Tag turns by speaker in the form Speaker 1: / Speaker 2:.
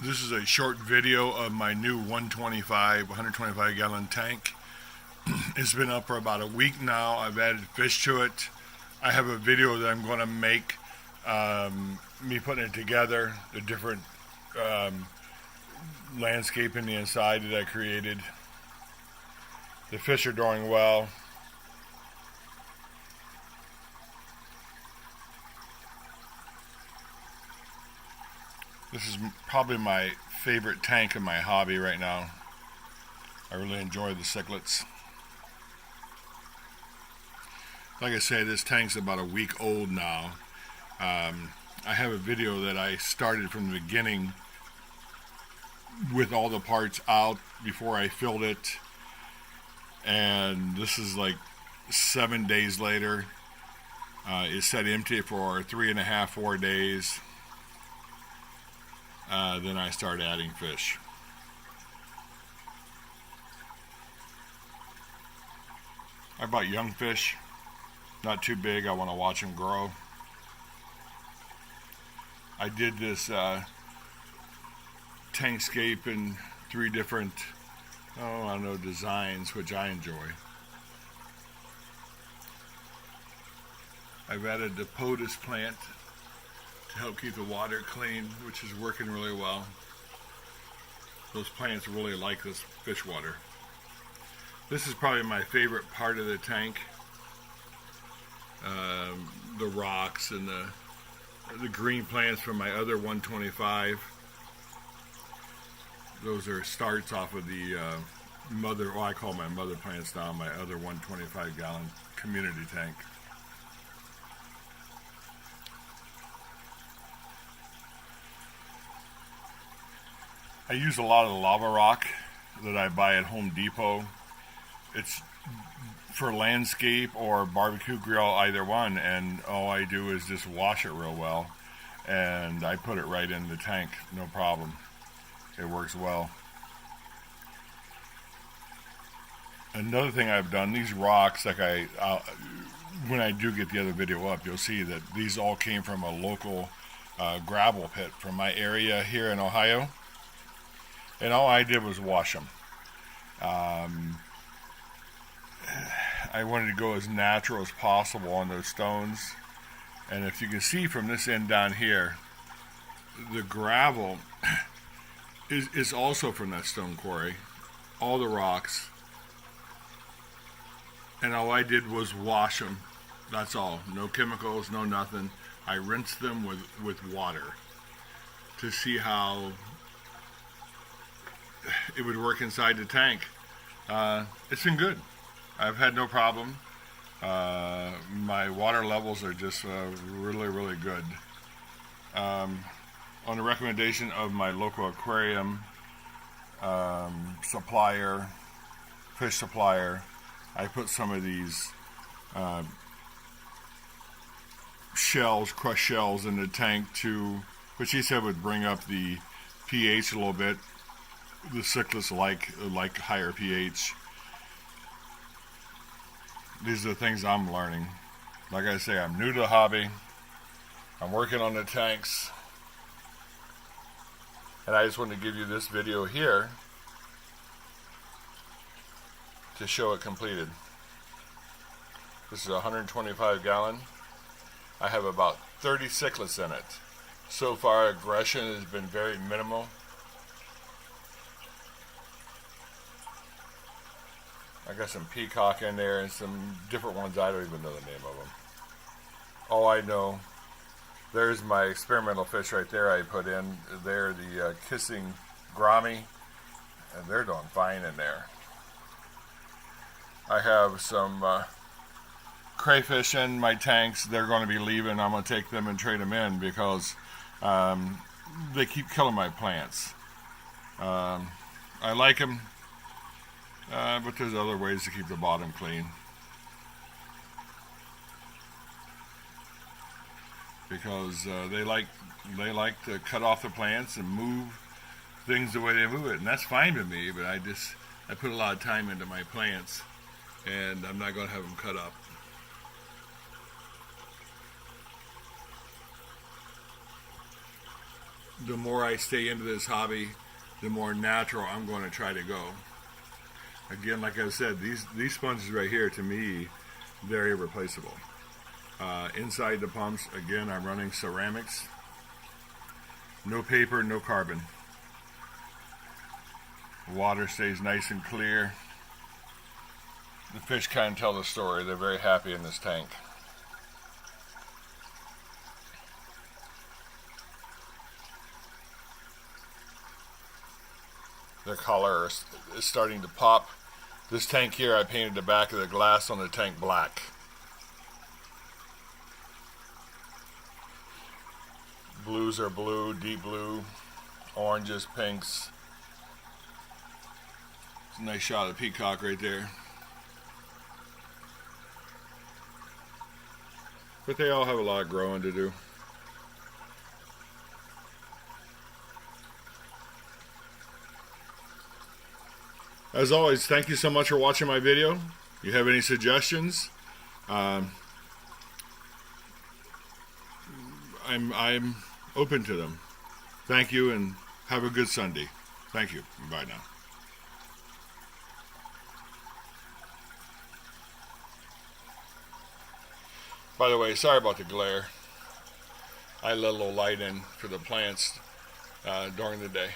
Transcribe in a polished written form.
Speaker 1: This is a short video of my new 125 gallon tank. It's been up for about a week now. I've added fish to it. I have a video that I'm going to make, me putting it together, the different landscape in the inside that I created. The fish are doing well. This is probably my favorite tank in my hobby right now. I really enjoy the cichlids. Like I say, this tank's about a week old now. I have a video that I started from the beginning with all the parts out before I filled it. And this is like 7 days later. It sat empty for 3.5, 4 days. Then I started adding fish. I bought young fish, not too big. I want to watch them grow. I did this tankscape in 3 different, I don't know, designs, which I enjoy. I've added the potus plant to help keep the water clean, which is working really well. Those plants really like this fish water. This is probably my favorite part of the tank. The rocks and the green plants from my other 125. Those are starts off of the I call my mother plants now, my other 125 gallon community tank. I use a lot of the lava rock that I buy at Home Depot. It's for landscape or barbecue grill, either one, and all I do is just wash it real well, and I put it right in the tank, no problem. It works well. Another thing I've done, these rocks, like when I do get the other video up, you'll see that these all came from a local gravel pit from my area here in Ohio. And all I did was wash them. I wanted to go as natural as possible on those stones. And if you can see from this end down here, the gravel is also from that stone quarry. All the rocks. And all I did was wash them. That's all. No chemicals, no nothing. I rinsed them with water to see how it would work inside the tank. It's been good. I've had no problem. My water levels are just really, really good. On the recommendation of my local aquarium supplier, fish supplier, I put some of these crushed shells in the tank which he said would bring up the pH a little bit. The cichlids like higher pH. These are the things I'm learning. Like I say, I'm new to the hobby. I'm working on the tanks. And I just wanted to give you this video here to show it completed. This is a 125 gallon. I have about 30 cichlids in it. So far, aggression has been very minimal. I got some peacock in there and some different ones. I don't even know the name of them. All I know, there's my experimental fish right there I put in. They're the kissing gourami, and they're doing fine in there. I have some crayfish in my tanks. They're going to be leaving. I'm going to take them and trade them in because they keep killing my plants. I like them. But there's other ways to keep the bottom clean. Because they like to cut off the plants and move things the way they move it, and that's fine with me. But I put a lot of time into my plants, and I'm not going to have them cut up. the more I stay into this hobby, the more natural I'm going to try to go. Again, like I said, these sponges right here, to me, they're irreplaceable. Inside the pumps, again, I'm running ceramics. No paper, no carbon. Water stays nice and clear. The fish kind of tell the story. They're very happy in this tank. Their color is starting to pop. This tank here, I painted the back of the glass on the tank black. Blues are blue, deep blue, oranges, pinks. It's a nice shot of the peacock right there. But they all have a lot of growing to do. As always, thank you so much for watching my video. If you have any suggestions, I'm open to them. Thank you, and have a good Sunday. Thank you. Bye now. By the way, sorry about the glare. I let a little light in for the plants during the day.